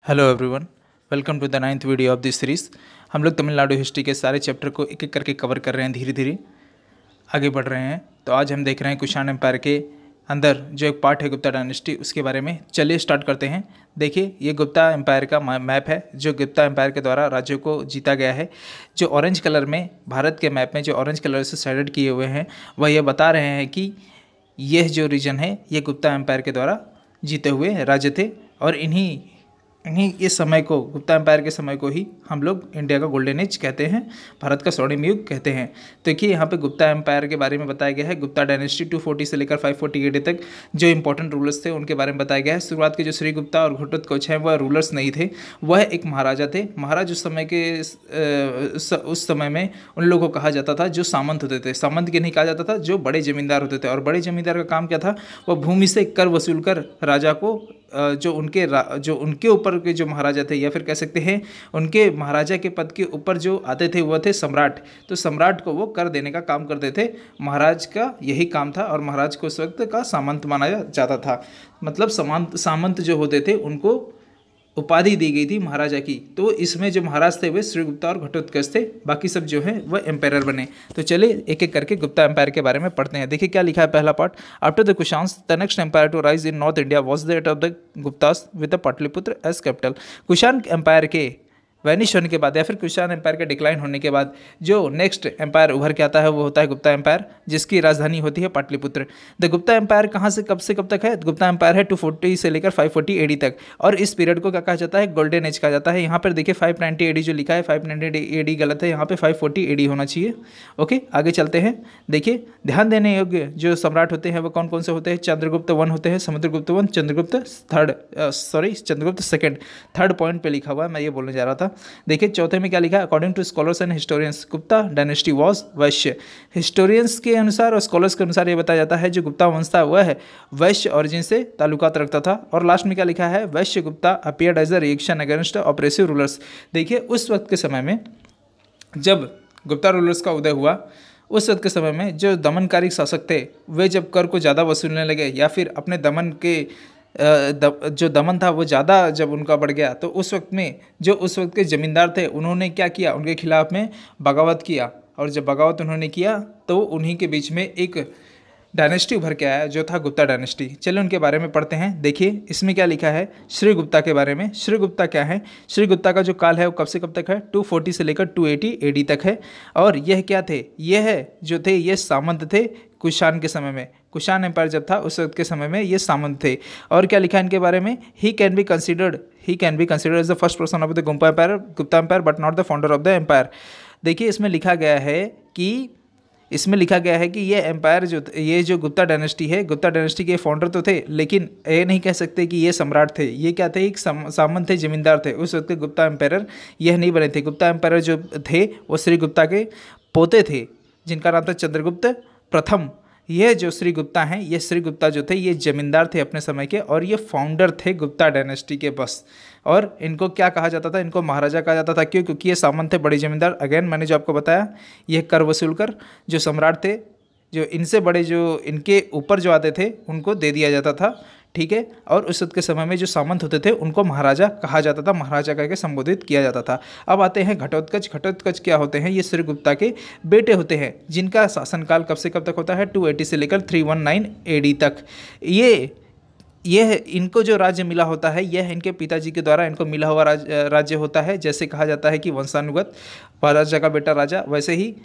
Hello everyone, welcome to the 9th video of this series. हम लोग Tamil Nadu history के सारे चैप्टर को एक एक करके कवर कर रहे हैं, धीरे धीरे आगे बढ़ रहे हैं। तो आज हम देख रहे हैं कुषाण एम्पायर के अंदर जो एक पार्ट है गुप्ता डायनेस्टी, उसके बारे में। चलिए स्टार्ट करते हैं। देखिए, ये गुप्ता एम्पायर का मैप है जो गुप्ता एम्पायर के द्वारा राज्यों को जीता गया है। जो ऑरेंज कलर में भारत के मैप में जो ऑरेंज कलर से शेडेड किए हुए हैं, वह ये बता रहे हैं कि यह जो रीजन है ये गुप्ता एम्पायर के द्वारा जीते हुए राज्य थे। और इन्हीं इस समय को, गुप्ता एम्पायर के समय को ही हम लोग इंडिया का गोल्डन एज कहते हैं, भारत का स्वर्णिम युग कहते हैं। तो देखिए, यहाँ पे गुप्ता एम्पायर के बारे में बताया गया है। गुप्ता डायनेस्टी 240 से लेकर 540 AD तक जो इंपॉर्टेंट रूलर्स थे उनके बारे में बताया गया है। शुरुआत के जो श्री गुप्ता और घटोत्कच हैं वह रूलर्स नहीं थे, वह एक महाराजा थे। महाराज उस समय के उस समय में उन लोगों को कहा जाता था जो सामंत होते थे। सामंत के नहीं कहा जाता था, जो बड़े जमींदार होते थे। और बड़े जमींदार का काम क्या था? वह भूमि से कर वसूल कर राजा को जो उनके ऊपर के जो महाराजा थे, या फिर कह सकते हैं उनके महाराजा के पद के ऊपर जो आते थे वह थे सम्राट। तो सम्राट को वो कर देने का काम करते थे। महाराज का यही काम था और महाराज को उस वक्त का सामंत माना जाता था। मतलब सामंत जो होते थे उनको उपाधि दी गई थी महाराजा की। तो इसमें जो महाराज थे वे श्रीगुप्ता और घटोत्कच थे, बाकी सब जो है वह एम्पायर बने। तो चलिए एक एक करके गुप्ता एम्पायर के बारे में पढ़ते हैं। देखिए क्या लिखा है पहला part. After the Kushans the next empire to rise in North India was that of the Guptas with the Pataliputra as capital. Kushan empire के वैनिश होने के बाद, या फिर कुषाण एम्पायर के डिक्लाइन होने के बाद जो नेक्स्ट एम्पायर उभर के आता है वो होता है गुप्ता एम्पायर, जिसकी राजधानी होती है पाटलिपुत्र। द गुप्ता एम्पायर कहाँ से कब तक है? गुप्ता एम्पायर है 240 से लेकर 540 AD तक। और इस पीरियड को क्या कहा जाता है? गोल्डन एज कहा जाता है। यहाँ पर देखिए 590 AD जो लिखा है, 590 AD गलत है, यहाँ पे 540 AD होना चाहिए। ओके, आगे चलते हैं। देखिए, ध्यान देने योग्य जो सम्राट होते हैं वो कौन कौन से होते हैं? चंद्रगुप्त 1 होते हैं, Samudragupta 1, Chandragupta second. Third point पे लिखा हुआ है, मैं ये बोलने जा रहा था। देखिए चौथे में क्या लिखा है? According to scholars and historians Gupta dynasty was Vaishya. Historians के अनुसार और स्कॉलर्स के अनुसार ये बताया जाता है जो गुप्ता वंश था वह है वैश्य ओरिजिन से ताल्लुकात रखता था। और लास्ट में क्या लिखा है? Vaishya Gupta appeared as a reaction against oppressive rulers. देखिए, उस वक्त के समय में जब गुप्ता रूलर्स का उदय हुआ, उस वक्त के समय में जो दमनकारी शासक थे वे जब कर को ज़्यादा वसूलने लगे, या फिर अपने दमन के जो दमन था वो ज़्यादा जब उनका बढ़ गया, तो उस वक्त में जो उस वक्त के ज़मींदार थे उन्होंने क्या किया? उनके खिलाफ में बगावत किया। और जब बगावत उन्होंने किया तो उन्हीं के बीच में एक डायनेस्टी उभर के आया जो था गुप्ता डायनेस्टी। चलिए उनके बारे में पढ़ते हैं। देखिए इसमें क्या लिखा है श्री गुप्ता के बारे में। श्री गुप्ता क्या है? श्री गुप्ता का जो काल है वो कब से कब तक है? 240 से लेकर 280 AD तक है। और यह क्या थे? यह जो थे ये सामंत थे कुषाण के समय में। कुषाण एम्पायर जब था उस वक्त के समय में ये सामंत थे। और क्या लिखा है इनके बारे में? He can be considered as the first person of the Gupta empire but not the founder of the empire. देखिए इसमें लिखा गया है कि ये एम्पायर ये जो गुप्ता डायनेस्टी है, गुप्ता डायनेस्टी के फाउंडर तो थे, लेकिन ये नहीं कह सकते कि ये सम्राट थे। ये क्या थे? एक सामंत थे, जमींदार थे। उस वक्त के गुप्ता एम्पायर यह नहीं बने थे। गुप्ता एम्पायर जो थे वो श्री गुप्ता के पोते थे, जिनका नाम था चंद्रगुप्त प्रथम। ये जो श्री गुप्ता हैं, ये श्री गुप्ता जो थे ये जमींदार थे अपने समय के, और ये फाउंडर थे गुप्ता डायनेस्टी के बस। और इनको क्या कहा जाता था? इनको महाराजा कहा जाता था। क्यों? क्योंकि ये सामंत थे, बड़े जमींदार। अगेन मैंने जो आपको बताया, ये कर वसूल कर जो सम्राट थे, जो इनसे बड़े जो इनके ऊपर जो आते थे उनको दे दिया जाता था। ठीक है। और उस वक्त के समय में जो सामंत होते थे उनको महाराजा कहा जाता था, महाराजा करके संबोधित किया जाता था। अब आते हैं घटोत्कच। घटोत्कच क्या होते हैं? ये श्री गुप्ता के बेटे होते हैं, जिनका शासनकाल कब से कब तक होता है? 280 से लेकर 319 AD तक। यह इनको जो राज्य मिला होता है यह इनके पिताजी के द्वारा इनको मिला हुआ राज्य होता है। जैसे कहा जाता है कि वंशानुगत, महाराजा का बेटा राजा, वैसे ही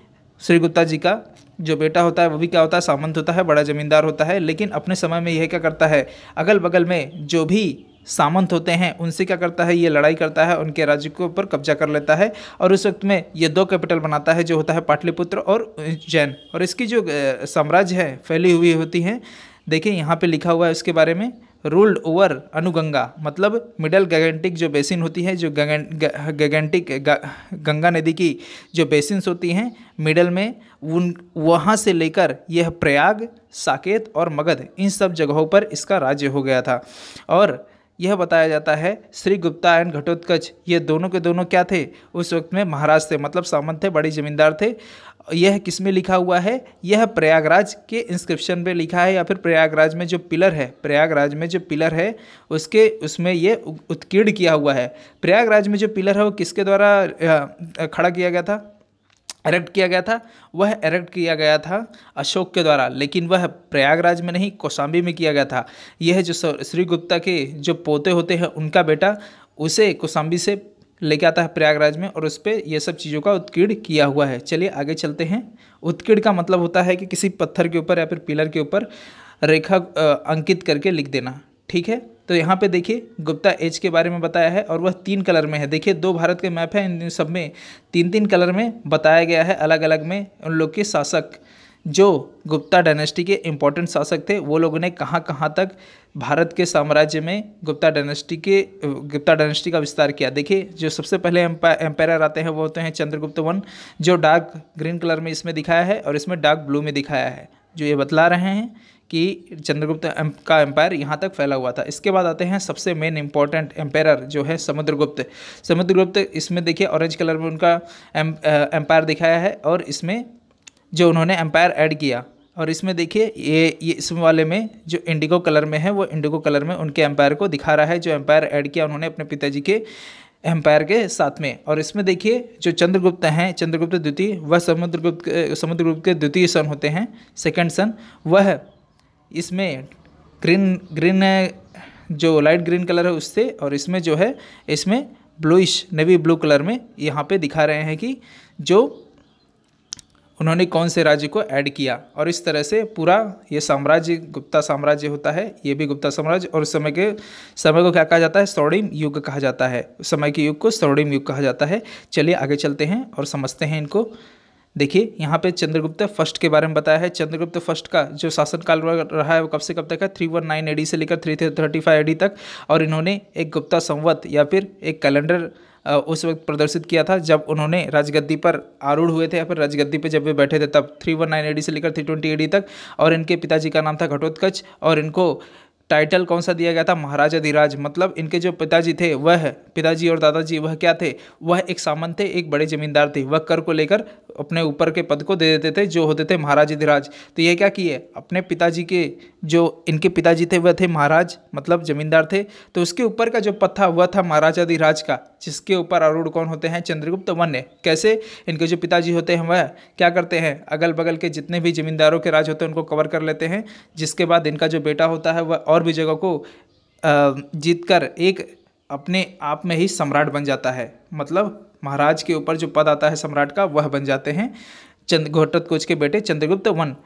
श्री गुप्ता जी का जो बेटा होता है वो भी क्या होता है? सामंत होता है, बड़ा जमींदार होता है। लेकिन अपने समय में यह क्या करता है? अगल बगल में जो भी सामंत होते हैं उनसे क्या करता है? ये लड़ाई करता है, उनके राज्य के ऊपर कब्जा कर लेता है। और उस वक्त में ये 2 कैपिटल बनाता है, जो होता है पाटलिपुत्र और उज्जैन। और इसकी जो साम्राज्य है फैली हुई होती हैं। देखिए यहाँ पे लिखा हुआ है उसके बारे में, रूल्ड ओवर अनुगंगा, मतलब मिडल गैगेंटिक जो बेसिन होती है, जो गैगेंटिक गंगा नदी की जो बेसिन्स होती हैं मिडल में, वहाँ से लेकर यह प्रयाग, साकेत और मगध, इन सब जगहों पर इसका राज्य हो गया था। और यह बताया जाता है श्री गुप्ता एंड घटोत्कच ये दोनों के दोनों क्या थे, उस वक्त में महाराज थे, मतलब सामंत थे, बड़े जमींदार थे। यह किस में लिखा हुआ है, यह प्रयागराज के इंस्क्रिप्शन पे लिखा है, या फिर प्रयागराज में जो पिलर है, प्रयागराज में जो पिलर है उसके उसमें ये उत्कीर्ण किया हुआ है। प्रयागराज में जो पिलर है वो किसके द्वारा खड़ा किया गया था, एरेक्ट किया गया था? वह एरेक्ट किया गया था अशोक के द्वारा, लेकिन वह प्रयागराज में नहीं, कौशाम्बी में किया गया था। यह जो श्री गुप्ता के जो पोते होते हैं उनका बेटा उसे कौशाम्बी से लेके आता है प्रयागराज में, और उस पर यह सब चीज़ों का उत्कीर्ण किया हुआ है। चलिए आगे चलते हैं। उत्कीर्ण का मतलब होता है कि किसी पत्थर के ऊपर या फिर पिलर के ऊपर रेखा अंकित करके लिख देना, ठीक है। तो यहाँ पे देखिए गुप्ता एज के बारे में बताया है, और वह 3 कलर में है। देखिए 2 भारत के मैप हैं, इन सब में 3-3 कलर में बताया गया है, अलग अलग में उन लोग के शासक, जो गुप्ता डायनेस्टी के इम्पोर्टेंट शासक थे, वो लोगों ने कहाँ कहाँ तक भारत के साम्राज्य में गुप्ता डायनेस्टी का विस्तार किया। देखिए जो सबसे पहले एम्पायर आते हैं वो होते हैं चंद्रगुप्त वन, जो डार्क ग्रीन कलर में इसमें दिखाया है और इसमें डार्क ब्लू में दिखाया है, जो ये बतला रहे हैं कि चंद्रगुप्त का एम्पायर यहाँ तक फैला हुआ था। इसके बाद आते हैं सबसे मेन इंपॉर्टेंट एम्पायर जो है समुद्रगुप्त। इसमें देखिए ऑरेंज कलर में उनका एम्पायर दिखाया है, और इसमें जो उन्होंने एम्पायर ऐड किया, और इसमें देखिए ये इस वाले में जो इंडिगो कलर में है वो इंडिगो कलर में उनके एम्पायर को दिखा रहा है, जो एम्पायर ऐड किया उन्होंने अपने पिताजी के एम्पायर के साथ में। और इसमें देखिए जो चंद्रगुप्त हैं, चंद्रगुप्त द्वितीय, वह समुद्रगुप्त के द्वितीय सन होते हैं, सेकंड सन। वह इसमें ग्रीन जो लाइट ग्रीन कलर है उससे, और इसमें जो है इसमें ब्लूइश नेवी ब्लू कलर में यहाँ पे दिखा रहे हैं कि जो उन्होंने कौन से राज्य को ऐड किया। और इस तरह से पूरा ये साम्राज्य गुप्ता साम्राज्य होता है, ये भी गुप्ता साम्राज्य। और उस समय को क्या कहा जाता है, स्वर्णिम युग कहा जाता है। उस समय के युग को स्वर्णिम युग कहा जाता है। चलिए आगे चलते हैं और समझते हैं इनको। देखिए यहाँ पे चंद्रगुप्त फर्स्ट के बारे में बताया है। चंद्रगुप्त फर्स्ट का जो शासनकाल रहा है वो कब से कब तक है, 319 AD से लेकर 335 AD तक। और इन्होंने एक गुप्ता संवत या फिर एक कैलेंडर उस वक्त प्रदर्शित किया था जब उन्होंने राजगद्दी पर आरूढ़ हुए थे, या फिर राजगद्दी पे जब वे बैठे थे, तब 319 AD से लेकर 320 AD तक। और इनके पिताजी का नाम था घटोत्कच, और इनको टाइटल कौन सा दिया गया था, महाराजाधिराज। मतलब इनके जो पिताजी थे, वह पिताजी और दादाजी वह क्या थे, वह एक सामंत थे, एक बड़े जमींदार थे। वह कर को लेकर अपने ऊपर के पद को दे देते थे, जो होते थे महाराजाधिराज। तो ये क्या किए, अपने पिताजी के जो इनके पिताजी थे वह थे महाराज, मतलब जमींदार थे, तो उसके ऊपर का जो पद था वह था महाराजाधिराज का, जिसके ऊपर आरूढ़ कौन होते हैं, चंद्रगुप्त वन। कैसे, इनके जो पिताजी होते हैं वह क्या करते हैं, अगल बगल के जितने भी जमींदारों के राज होते हैं उनको कवर कर लेते हैं, जिसके बाद इनका जो बेटा होता है वह और भी जगह को जीतकर एक अपने आप में ही सम्राट बन जाता है। मतलब महाराज के ऊपर जो पद आता है सम्राट का, वह बन जाते हैं घटोत्कच के बेटे चंद्रगुप्त वन।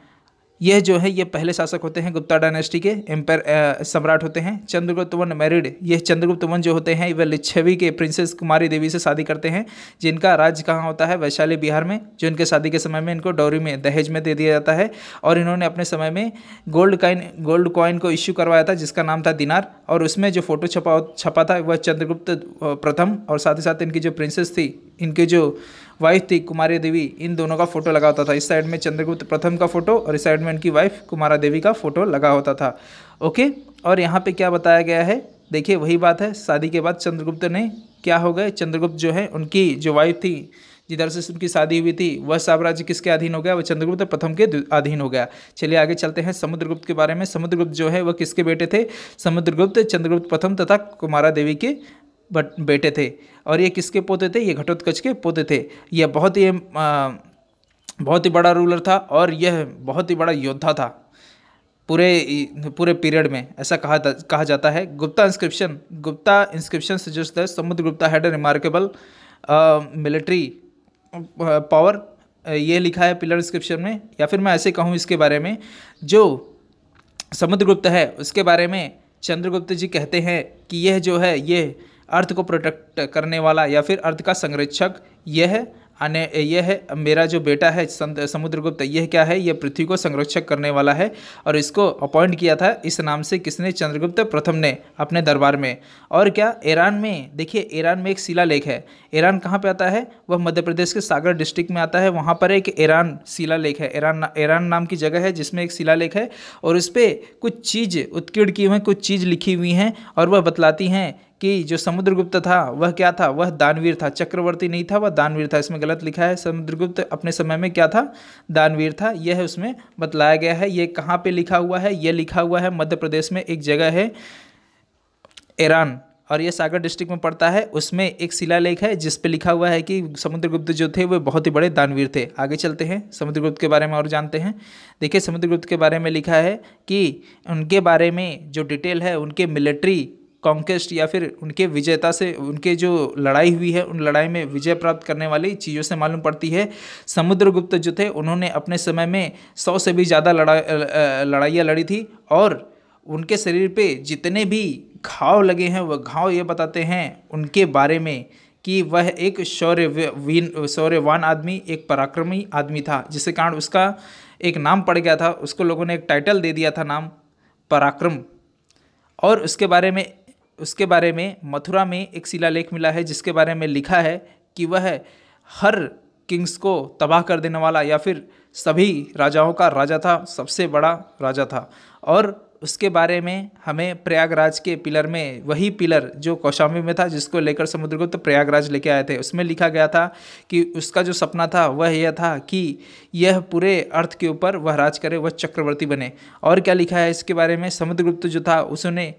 यह जो है ये पहले शासक होते हैं गुप्ता डायनेस्टी के, एम्पायर सम्राट होते हैं। चंद्रगुप्त वन मैरिड, यह चंद्रगुप्त वन जो होते हैं वह लिच्छवी के प्रिंसेस कुमारी देवी से शादी करते हैं, जिनका राज्य कहाँ होता है, वैशाली बिहार में, जो इनके शादी के समय में इनको डॉरी में दहेज में दे दिया जाता है। और इन्होंने अपने समय में गोल्ड कॉइन को इश्यू करवाया था जिसका नाम था दिनार, और उसमें जो फोटो छपा था वह चंद्रगुप्त प्रथम, और साथ ही साथ इनकी जो प्रिंसेस थी, इनके जो वाइफ थी कुमारी देवी, इन दोनों का फोटो लगा होता था। इस साइड में चंद्रगुप्त प्रथम का फोटो और इस साइड में इनकी वाइफ कुमारा देवी का फोटो लगा होता था। ओके, और यहाँ पे क्या बताया गया है, देखिए वही बात है। शादी के बाद चंद्रगुप्त ने क्या हो गए, चंद्रगुप्त जो है उनकी जो वाइफ थी जिधर से उनकी शादी हुई थी, वह साम्राज्य किसके अधीन हो गया, वह चंद्रगुप्त प्रथम के अधीन हो गया। चलिए आगे चलते हैं समुद्रगुप्त के बारे में। समुद्रगुप्त जो है वह किसके बेटे थे, समुद्रगुप्त चंद्रगुप्त प्रथम तथा कुमारा देवी के बेटे थे। और ये किसके पोते थे, ये घटोत्कच के पोते थे। यह बहुत ही बड़ा रूलर था, और यह बहुत ही बड़ा योद्धा था पूरे पीरियड में, ऐसा कहा जाता है। Gupta inscription suggest that Samudragupta had a remarkable military power, ये लिखा है पिलर इंस्क्रिप्शन में। या फिर मैं ऐसे कहूँ इसके बारे में, जो समुद्रगुप्त है उसके बारे में चंद्रगुप्त जी कहते हैं कि यह जो है ये अर्थ को प्रोटेक्ट करने वाला या फिर अर्थ का संरक्षक यह आने यह है मेरा जो बेटा है समुद्रगुप्त, यह क्या है, यह पृथ्वी को संरक्षक करने वाला है। और इसको अपॉइंट किया था इस नाम से किसने, चंद्रगुप्त प्रथम ने अपने दरबार में। और क्या, ईरान में, देखिए ईरान में एक शिलालेख है। ईरान कहाँ पे आता है, वह मध्य प्रदेश के सागर डिस्ट्रिक्ट में आता है। वहाँ पर एक ईरान शिलालेख है, ईरान नाम की जगह है जिसमें एक शिलालेख है, और उस पर कुछ चीज़ उत्कीर्ण की हुई, कुछ चीज़ लिखी हुई हैं, और वह बतलाती हैं कि जो समुद्रगुप्त था वह क्या था, वह दानवीर था, चक्रवर्ती नहीं था, वह दानवीर था। इसमें गलत लिखा है, समुद्रगुप्त अपने समय में क्या था, दानवीर था, यह उसमें बतलाया गया है। ये कहाँ पे लिखा हुआ है, यह लिखा हुआ है मध्य प्रदेश में एक जगह है ईरान, और ये सागर डिस्ट्रिक्ट में पड़ता है। उसमें एक शिलालेख है जिस पे लिखा हुआ है कि समुद्रगुप्त जो थे वे बहुत ही बड़े दानवीर थे। आगे चलते हैं, समुद्रगुप्त के बारे में और जानते हैं। देखिए समुद्रगुप्त के बारे में लिखा है कि उनके बारे में जो डिटेल है, उनके मिलिट्री कॉन्क्वेस्ट या फिर उनके विजेता से, उनके जो लड़ाई हुई है उन लड़ाई में विजय प्राप्त करने वाली चीज़ों से मालूम पड़ती है। समुद्रगुप्त जो थे उन्होंने अपने समय में 100 से भी ज़्यादा लड़ाइयाँ लड़ी थी, और उनके शरीर पे जितने भी घाव लगे हैं वह घाव ये बताते हैं उनके बारे में कि वह एक शौर्यवान आदमी, एक पराक्रमी आदमी था, जिसके कारण उसका एक नाम पड़ गया था। उसको लोगों ने एक टाइटल दे दिया था, नाम पराक्रम। और उसके बारे में मथुरा में एक शिलालेख मिला है जिसके बारे में लिखा है कि वह हर किंग्स को तबाह कर देने वाला या फिर सभी राजाओं का राजा था, सबसे बड़ा राजा था। और उसके बारे में हमें प्रयागराज के पिलर में, वही पिलर जो कौशाम्बी में था जिसको लेकर समुद्रगुप्त प्रयागराज लेके आए थे, उसमें लिखा गया था कि उसका जो सपना था वह यह था कि यह पूरे अर्थ के ऊपर वह राज करे, वह चक्रवर्ती बने। और क्या लिखा है इसके बारे में, समुद्रगुप्त जो था उसने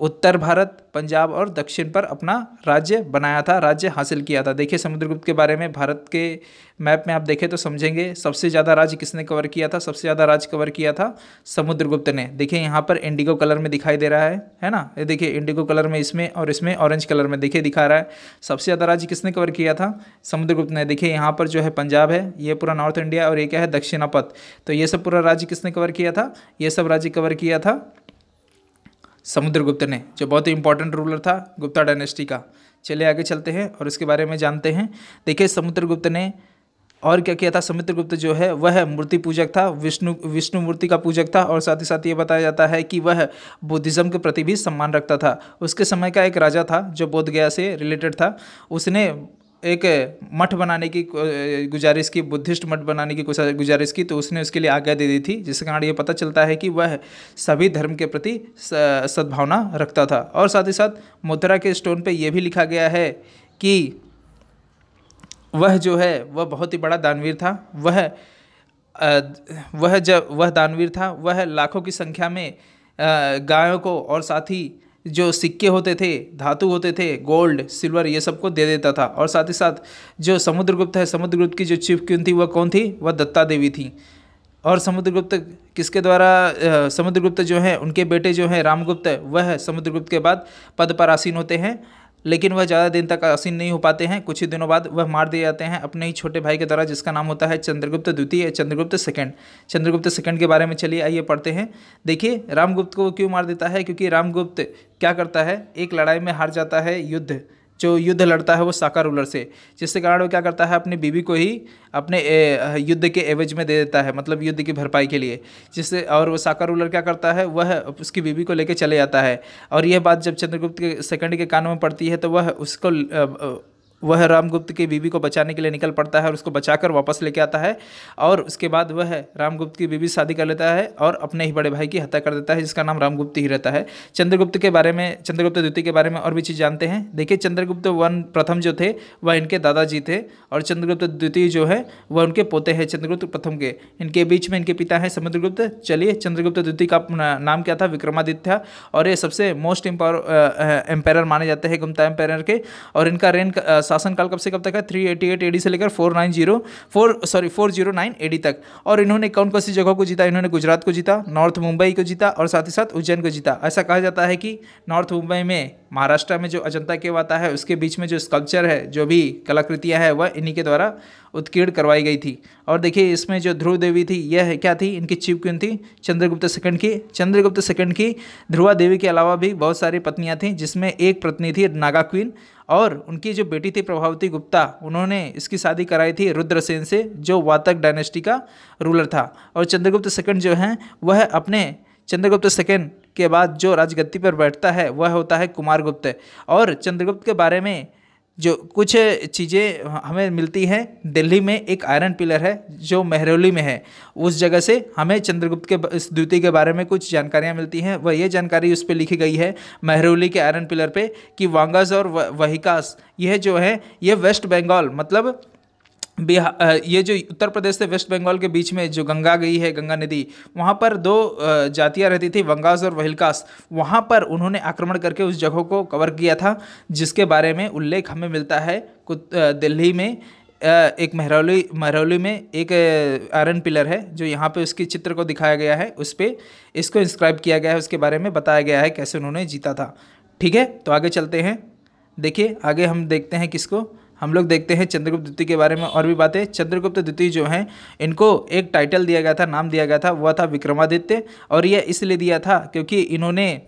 उत्तर भारत, पंजाब और दक्षिण पर अपना राज्य बनाया था, राज्य हासिल किया था। देखिए समुद्रगुप्त के बारे में भारत के मैप में आप देखें तो समझेंगे सबसे ज़्यादा राज्य किसने कवर किया था, सबसे ज़्यादा राज्य कवर किया था समुद्रगुप्त ने। देखिए यहाँ पर इंडिगो कलर में दिखाई दे रहा है ना, ये देखिए इंडिगो कलर में इसमें, और इसमें ऑरेंज कलर में देखिए दिखा रहा है। सबसे ज़्यादा राज्य किसने कवर किया था, समुद्रगुप्त ने। देखिए यहाँ पर जो है पंजाब है, ये पूरा नॉर्थ इंडिया, और ये क्या है, दक्षिणापथ। तो ये सब पूरा राज्य किसने कवर किया था, ये सब राज्य कवर किया था समुद्रगुप्त ने, जो बहुत ही इंपॉर्टेंट रूलर था गुप्ता डायनेस्टी का। चलिए आगे चलते हैं और इसके बारे में जानते हैं। देखिए समुद्रगुप्त ने और क्या किया था, समुद्रगुप्त जो है वह मूर्ति पूजक था, विष्णु मूर्ति का पूजक था, और साथ ही साथ ये बताया जाता है कि वह बुद्धिज़्म के प्रति भी सम्मान रखता था। उसके समय का एक राजा था जो बोध गया से रिलेटेड था, उसने एक मठ बनाने की गुजारिश की, बुद्धिस्ट मठ बनाने की गुजारिश की, तो उसने उसके लिए आज्ञा दे दी थी, जिसके कारण ये पता चलता है कि वह सभी धर्म के प्रति सद्भावना रखता था। और साथ ही साथ मथुरा के स्टोन पे यह भी लिखा गया है कि वह जो है वह बहुत ही बड़ा दानवीर था। वह दानवीर था, वह लाखों की संख्या में गायों को, और साथ ही जो सिक्के होते थे, धातु होते थे, गोल्ड सिल्वर, ये सब को दे देता था। और साथ ही साथ जो समुद्रगुप्त है, समुद्रगुप्त की जो चीफ क्वीन थी वह कौन थी, वह दत्ता देवी थी। और समुद्रगुप्त किसके द्वारा, समुद्रगुप्त जो है उनके बेटे जो हैं रामगुप्त, वह समुद्रगुप्त के बाद पद पर आसीन होते हैं, लेकिन वह ज़्यादा दिन तक आसीन नहीं हो पाते हैं। कुछ ही दिनों बाद वह मार दिए जाते हैं अपने ही छोटे भाई के द्वारा, जिसका नाम होता है चंद्रगुप्त द्वितीय, चंद्रगुप्त सेकंड। चंद्रगुप्त सेकंड के बारे में चलिए आइए पढ़ते हैं। देखिए रामगुप्त को क्यों मार देता है, क्योंकि रामगुप्त क्या करता है, एक लड़ाई में हार जाता है, जो युद्ध लड़ता है वो साका रूलर से, जिसके कारण वो क्या करता है, अपनी बीवी को ही अपने युद्ध के एवज में दे देता है, मतलब युद्ध की भरपाई के लिए। जिससे और वो साका रूलर क्या करता है, वह उसकी बीवी को लेकर चले जाता है। और यह बात जब चंद्रगुप्त के सेकंड के कानों में पड़ती है तो वह रामगुप्त की बीवी को बचाने के लिए निकल पड़ता है और उसको बचाकर वापस लेके आता है। और उसके बाद वह रामगुप्त की बीवी शादी कर लेता है और अपने ही बड़े भाई की हत्या कर देता है, जिसका नाम रामगुप्त ही रहता है। चंद्रगुप्त द्वितीय के बारे में और भी चीज़ जानते हैं। देखिए चंद्रगुप्त प्रथम जो थे वह इनके दादाजी थे, और चंद्रगुप्त द्वितीय जो है वह उनके पोते हैं चंद्रगुप्त प्रथम के। इनके बीच में इनके पिता हैं समुद्रगुप्त। चलिए चंद्रगुप्त द्वितीय का नाम क्या था, विक्रमादित्य, और ये सबसे मोस्ट एम्पायर माने जाते हैं गुप्ता एम्पायर के। और इनका शासन काल कब से कब तक है, 388 एडी से लेकर 409 एडी तक। और इन्होंने कौन कौन सी जगहों को जीता, इन्होंने गुजरात को जीता, नॉर्थ मुंबई को जीता, और साथ ही साथ उज्जैन को जीता। ऐसा कहा जाता है कि नॉर्थ मुंबई में, महाराष्ट्र में जो अजंता केव आता है उसके बीच में जो स्कल्पचर है, जो भी कलाकृतियां हैं, वह इन्हीं के द्वारा उत्कीर्ण करवाई गई थी। और देखिए इसमें जो ध्रुव देवी थी, यह क्या थी, इनकी चीफ क्वीन थी चंद्रगुप्त सेकंड की। चंद्रगुप्त सेकंड की ध्रुवा देवी के अलावा भी बहुत सारी पत्नियां थीं, जिसमें एक पत्नी थी नागा क्वीन, और उनकी जो बेटी थी प्रभावती गुप्ता, उन्होंने इसकी शादी कराई थी रुद्रसेन से, जो वातक डायनेस्टी का रूलर था। और चंद्रगुप्त सेकंड जो हैं वह अपने चंद्रगुप्त सेकंड के बाद जो राजगद्दी पर बैठता है वह होता है कुमारगुप्त। और चंद्रगुप्त के बारे में जो कुछ चीज़ें हमें मिलती हैं, दिल्ली में एक आयरन पिलर है जो महरौली में है, उस जगह से हमें चंद्रगुप्त के द्वितीय के बारे में कुछ जानकारियाँ मिलती हैं। वह ये जानकारी उस पर लिखी गई है महरौली के आयरन पिलर पे कि वांगस और वहिकास यह जो है ये वेस्ट बंगाल मतलब बिहार, ये जो उत्तर प्रदेश से वेस्ट बंगाल के बीच में जो गंगा गई है, गंगा नदी, वहाँ पर दो जातियाँ रहती थी, वंगास और वहिलकास। वहाँ पर उन्होंने आक्रमण करके उस जगह को कवर किया था, जिसके बारे में उल्लेख हमें मिलता है दिल्ली में एक महरौली में एक आयरन पिलर है जो यहाँ पे उसके चित्र को दिखाया गया है, उस पर इसको इंस्क्राइब किया गया है, उसके बारे में बताया गया है कैसे उन्होंने जीता था। ठीक है, तो आगे चलते हैं। देखिए आगे हम देखते हैं किसको, हम लोग देखते हैं चंद्रगुप्त द्वितीय के बारे में और भी बातें। चंद्रगुप्त द्वितीय जो हैं इनको एक टाइटल दिया गया था, नाम दिया गया था, वह था विक्रमादित्य। और यह इसलिए दिया था क्योंकि इन्होंने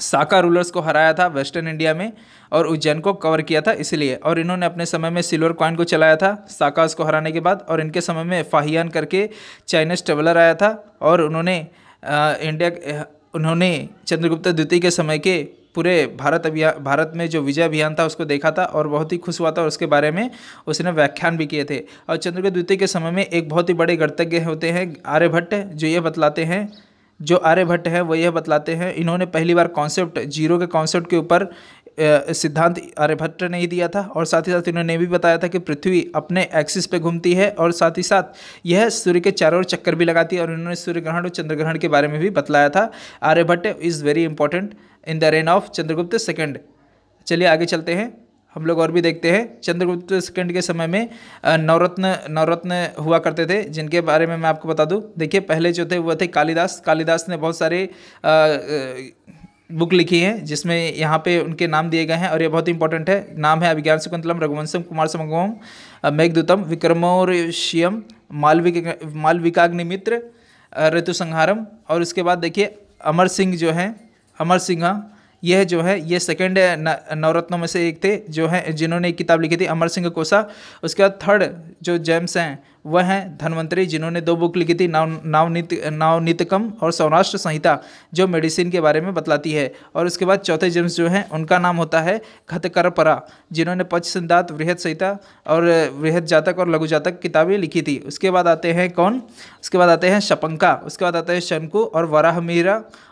साका रूलर्स को हराया था वेस्टर्न इंडिया में और उज्जैन को कवर किया था इसलिए। और इन्होंने अपने समय में सिल्वर कॉइन को चलाया था साकास को हराने के बाद। और इनके समय में फाहियान करके चाइनीज ट्रेवलर आया था और उन्होंने चंद्रगुप्त द्वितीय के समय के पूरे भारत में जो विजय अभियान था उसको देखा था और बहुत ही खुश हुआ था और उसके बारे में उसने व्याख्यान भी किए थे। और चंद्रगुप्त द्वितीय के समय में एक बहुत ही बड़े गणितज्ञ होते हैं आर्यभट्ट, जो आर्यभट्ट है वो यह बतलाते हैं, इन्होंने पहली बार कॉन्सेप्ट जीरो के कॉन्सेप्ट के ऊपर सिद्धांत आर्यभट्ट ने ही दिया था। और साथ ही साथ इन्होंने भी बताया था कि पृथ्वी अपने एक्सिस पे घूमती है और साथ ही साथ यह सूर्य के चारों ओर चक्कर भी लगाती है। और इन्होंने सूर्य ग्रहण और चंद्र ग्रहण के बारे में भी बतलाया था। Aryabhata is very important in the reign of Chandragupta second. चलिए आगे चलते हैं, हम लोग और भी देखते हैं। चंद्रगुप्त सेकंड के समय में नवरत्न हुआ करते थे, जिनके बारे में मैं आपको बता दूं। देखिए पहले जो थे वो थे कालिदास ने बहुत सारे बुक लिखी हैं जिसमें यहाँ पे उनके नाम दिए गए हैं और ये बहुत इंपॉर्टेंट है। नाम है अभिज्ञान शकुंतलम, रघुवंशम, कुमार संभवम, मेघदूतम, विक्रमोर्वशीयम, मालविकाग्निमित्र, ऋतुसंहारम। और उसके बाद देखिए अमर सिंह जो हैं, अमर सिंह यह जो है ये सेकंड नवरत्नों में से एक थे जो हैं जिन्होंने एक किताब लिखी थी अमर सिंह कोसा। उसके बाद थर्ड जो जेम्स हैं वह हैं धन्वंतरी, जिन्होंने 2 बुक लिखी थी नवनीतकम और सौराष्ट्र संहिता, जो मेडिसिन के बारे में बतलाती है। और उसके बाद चौथे जेम्स जो हैं उनका नाम होता है घतकरपरा, जिन्होंने पंचसिद्धांत, वृहद संहिता और वृहद जातक और लघु जातक किताबें लिखी थी। उसके बाद आते हैं कौन, उसके बाद आते हैं शपंका, उसके बाद आता है शंकु और वराहमिहिर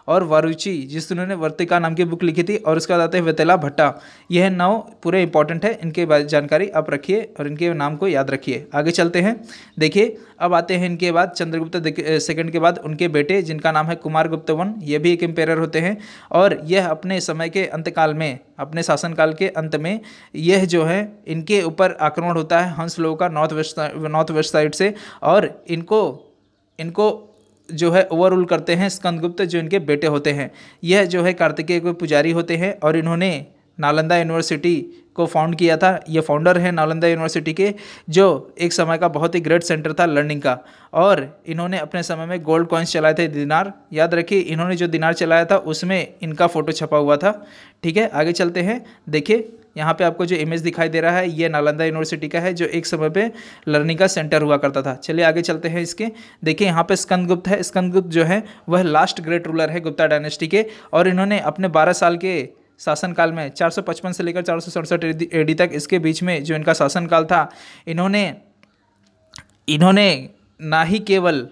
और वारुचि, जिन्होंने वर्तिका नाम की बुक लिखी थी। और उसके बाद आते हैं वेतेला भट्टा। यह 9 पूरे इंपॉर्टेंट है, इनके जानकारी आप रखिए और इनके नाम को याद रखिए। आगे चलते हैं, देखिए अब आते हैं इनके बाद चंद्रगुप्त सेकंड के बाद उनके बेटे जिनका नाम है कुमारगुप्त वन। ये भी एक एम्पेरर होते हैं और यह अपने समय के अंतकाल में, अपने शासनकाल के अंत में यह जो है इनके ऊपर आक्रमण होता है हंस लोगों का नॉर्थ वेस्ट साइड से। और इनको जो है ओवररूल करते हैं स्कंदगुप्त, जो इनके बेटे होते हैं। यह जो है कार्तिकेय के पुजारी होते हैं और इन्होंने नालंदा यूनिवर्सिटी को फाउंड किया था। ये फाउंडर है नालंदा यूनिवर्सिटी के, जो एक समय का बहुत ही ग्रेट सेंटर था लर्निंग का। और इन्होंने अपने समय में गोल्ड कॉइन्स चलाए थे, दिनार। याद रखिए इन्होंने जो दिनार चलाया था उसमें इनका फ़ोटो छपा हुआ था। ठीक है, आगे चलते हैं। देखिए यहाँ पे आपको जो इमेज दिखाई दे रहा है ये नालंदा यूनिवर्सिटी का है, जो एक समय पे लर्निंग का सेंटर हुआ करता था। चलिए आगे चलते हैं इसके। देखिए यहाँ पे स्कंदगुप्त है। स्कंदगुप्त जो है वह लास्ट ग्रेट रूलर है गुप्ता डायनेस्टी के। और इन्होंने अपने 12 साल के शासनकाल में 455 से लेकर 467 एडी तक, इसके बीच में जो इनका शासनकाल था, इन्होंने ना ही केवल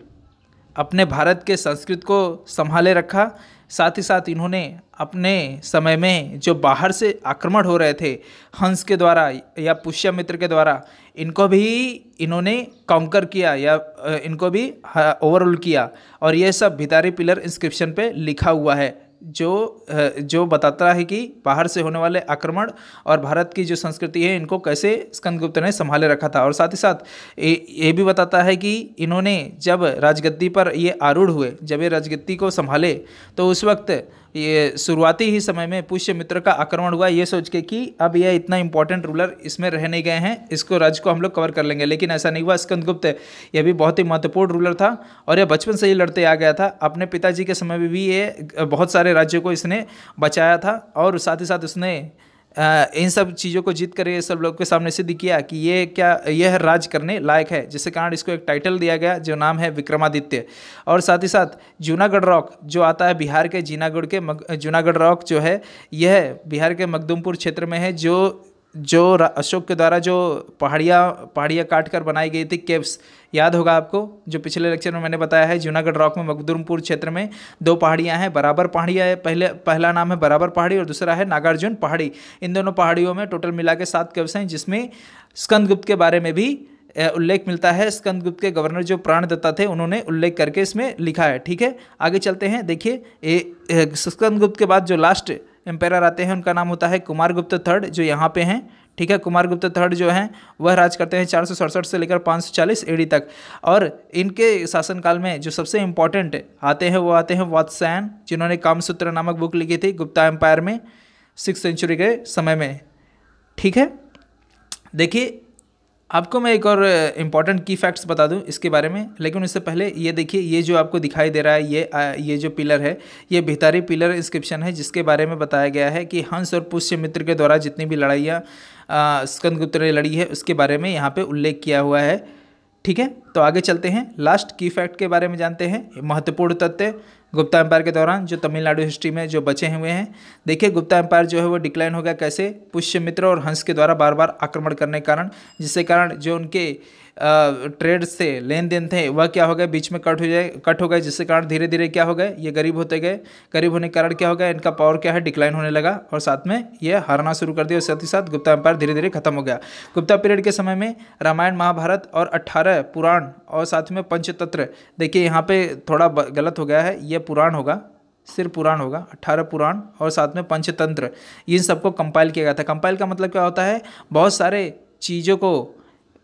अपने भारत के संस्कृत को संभाले रखा, साथ ही साथ इन्होंने अपने समय में जो बाहर से आक्रमण हो रहे थे हंस के द्वारा या पुष्यमित्र के द्वारा, इनको भी इन्होंने काउंकर किया या इनको भी ओवरऑल किया। और ये सब भितारी पिलर इंस्क्रिप्शन पे लिखा हुआ है, जो बताता है कि बाहर से होने वाले आक्रमण और भारत की जो संस्कृति है इनको कैसे स्कंदगुप्त ने संभाले रखा था। और साथ ही साथ ये भी बताता है कि इन्होंने जब राजगद्दी पर ये आरूढ़ हुए, जब ये राजगद्दी को संभाले, तो उस वक्त ये शुरुआती ही समय में पुष्यमित्र का आक्रमण हुआ, ये सोच के कि अब यह इतना इंपॉर्टेंट रूलर इसमें रह नहीं गए हैं, इसको राज्य को हम लोग कवर कर लेंगे। लेकिन ऐसा नहीं हुआ। स्कंदगुप्त यह भी बहुत ही महत्वपूर्ण रूलर था और यह बचपन से ही लड़ते आ गया था। अपने पिताजी के समय में भी ये बहुत सारे राज्यों को इसने बचाया था और साथ ही साथ उसने इन सब चीज़ों को जीत कर ये सब लोग के सामने सिद्ध किया कि यह राज करने लायक है, जिसके कारण इसको एक टाइटल दिया गया जो नाम है विक्रमादित्य। और साथ ही साथ जूनागढ़ रॉक जो आता है बिहार के जूनागढ़ रॉक जो है यह बिहार के मखदुमपुर क्षेत्र में है, जो अशोक के द्वारा जो पहाड़ियाँ काट कर बनाई गई थी केव्स, याद होगा आपको, जो पिछले लेक्चर में मैंने बताया है। जूनागढ़ रॉक में मखदुमपुर क्षेत्र में 2 पहाड़ियाँ हैं, बराबर पहाड़ियाँ है, पहला नाम है बराबर पहाड़ी और दूसरा है नागार्जुन पहाड़ी। इन दोनों पहाड़ियों में टोटल मिला के 7 केव्स हैं, जिसमें स्कंदगुप्त के बारे में भी उल्लेख मिलता है। स्कंदगुप्त के गवर्नर जो प्राणदत्ता थे उन्होंने उल्लेख करके इसमें लिखा है। ठीक है, आगे चलते हैं। देखिए स्कंदगुप्त के बाद जो लास्ट एम्पायर आते हैं उनका नाम होता है कुमारगुप्त थर्ड, जो यहाँ पे हैं। ठीक है, कुमारगुप्त थर्ड जो हैं वह राज करते हैं 467 से लेकर 540 एडी तक। और इनके शासनकाल में जो सबसे इम्पोर्टेंट आते हैं वो आते हैं वात्स्यायन, जिन्होंने कामसूत्र नामक बुक लिखी थी गुप्ता एम्पायर में 6th सेंचुरी के समय में। ठीक है, देखिए आपको मैं एक और इम्पॉर्टेंट की फैक्ट्स बता दूं इसके बारे में, लेकिन उससे पहले ये देखिए, ये जो आपको दिखाई दे रहा है ये जो पिलर है ये भितारी पिलर इंस्क्रिप्शन है, जिसके बारे में बताया गया है कि हंस और पुष्यमित्र के द्वारा जितनी भी लड़ाइयाँ स्कंदगुप्त ने लड़ी है उसके बारे में यहाँ पे उल्लेख किया हुआ है। ठीक है, तो आगे चलते हैं, लास्ट की फैक्ट के बारे में जानते हैं। महत्वपूर्ण तथ्य गुप्ता एम्पायर के दौरान जो तमिलनाडु हिस्ट्री में जो बचे हुए हैं। देखिए गुप्ता एम्पायर जो है वो डिक्लाइन हो गया कैसे, पुष्यमित्र और हंस के द्वारा बार बार आक्रमण करने के कारण, जिसके कारण जो उनके ट्रेड से लेन देन थे वह क्या हो गए, बीच में कट हो गए, जिसके कारण धीरे धीरे क्या हो गए, ये गरीब होते गए। गरीब होने के कारण क्या हो गया, इनका पावर क्या है, डिक्लाइन होने लगा और साथ में ये हारना शुरू कर दिया। और साथ ही साथ गुप्ता एम्पायर धीरे धीरे खत्म हो गया। गुप्ता पीरियड के समय में रामायण महाभारत और 18 पुराण और साथ में पंचतंत्र, देखिए यहाँ पे थोड़ा गलत हो गया है, ये पुराण होगा, सिर्फ पुराण होगा, 18 पुराण और साथ में पंचतंत्र, इन सबको कंपाइल किया गया था। कंपाइल का मतलब क्या होता है, बहुत सारे चीज़ों को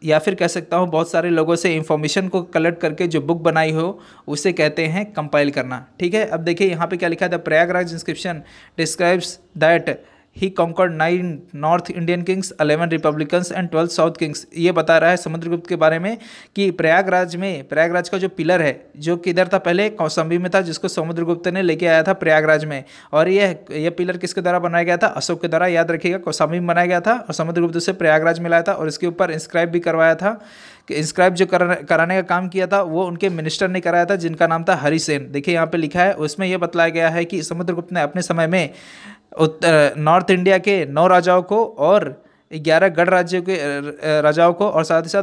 या फिर कह सकता हूँ बहुत सारे लोगों से इंफॉर्मेशन को कलेक्ट करके जो बुक बनाई हो उसे कहते हैं कंपाइल करना। ठीक है, अब देखिए यहाँ पे क्या लिखा था, Prayagraj inscription describes that he conquered 9 north Indian kings, 11 republicans and 12 south kings. ये बता रहा है समुद्रगुप्त के बारे में कि प्रयागराज का जो पिलर है जो किधर था, पहले कौशाम्बी में था, जिसको समुद्रगुप्त ने लेके आया था प्रयागराज में। और यह पिलर किसके द्वारा बनाया गया था, अशोक के द्वारा, याद रखिएगा, कौशाम्बी में बनाया गया था और समुद्रगुप्त से प्रयागराज में लाया था। और इसके ऊपर इंस्क्राइब भी करवाया था। इंस्क्राइब जो कराने का काम किया था वो उनके मिनिस्टर ने कराया था, जिनका नाम था हरिसेन। देखिए यहाँ पे लिखा है, उसमें यह बतलाया गया है कि समुद्रगुप्त ने अपने समय में नॉर्थ इंडिया के 9 राजाओं को और 11 गढ़ राज्यों के राजाओं को और साथ ही साथ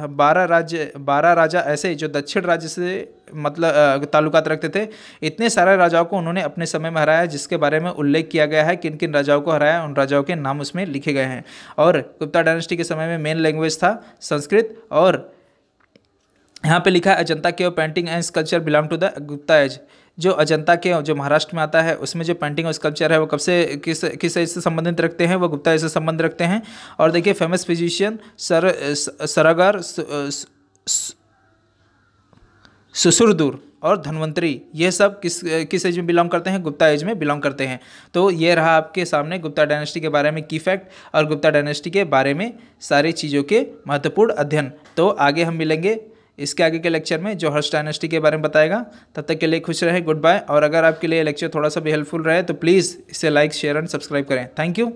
12 राजा ऐसे जो दक्षिण राज्य से मतलब ताल्लुकात रखते थे, इतने सारे राजाओं को उन्होंने अपने समय में हराया, जिसके बारे में उल्लेख किया गया है किन किन राजाओं को हराया, उन राजाओं के नाम उसमें लिखे गए हैं। और गुप्ता डायनेस्टी के समय में मेन लैंग्वेज था संस्कृत। और यहाँ पे लिखा है Ajanta cave painting and sculpture belong to the Gupta age. जो अजंता केव जो महाराष्ट्र में आता है उसमें जो पेंटिंग और स्कल्पचर है वो कब से किस एज से संबंधित रखते हैं, वो गुप्ता एज से संबंध रखते हैं। और देखिए फेमस फिजिशियन सरगर सुसुरदूर और धन्वंतरी, ये सब किस एज में बिलोंग करते हैं, गुप्ता एज में बिलोंग करते हैं। तो ये रहा आपके सामने गुप्ता डायनेस्टी के बारे में की फैक्ट और गुप्ता डायनेस्टी के बारे में सारी चीज़ों के महत्वपूर्ण अध्ययन। तो आगे हम मिलेंगे इसके आगे के लेक्चर में जो हर्ष डायनेस्टी के बारे में बताएगा। तब तक के लिए खुश रहें, गुड बाय। और अगर आपके लिए लेक्चर थोड़ा सा भी हेल्पफुल रहे तो प्लीज़ इसे लाइक शेयर एंड सब्सक्राइब करें। Thank you.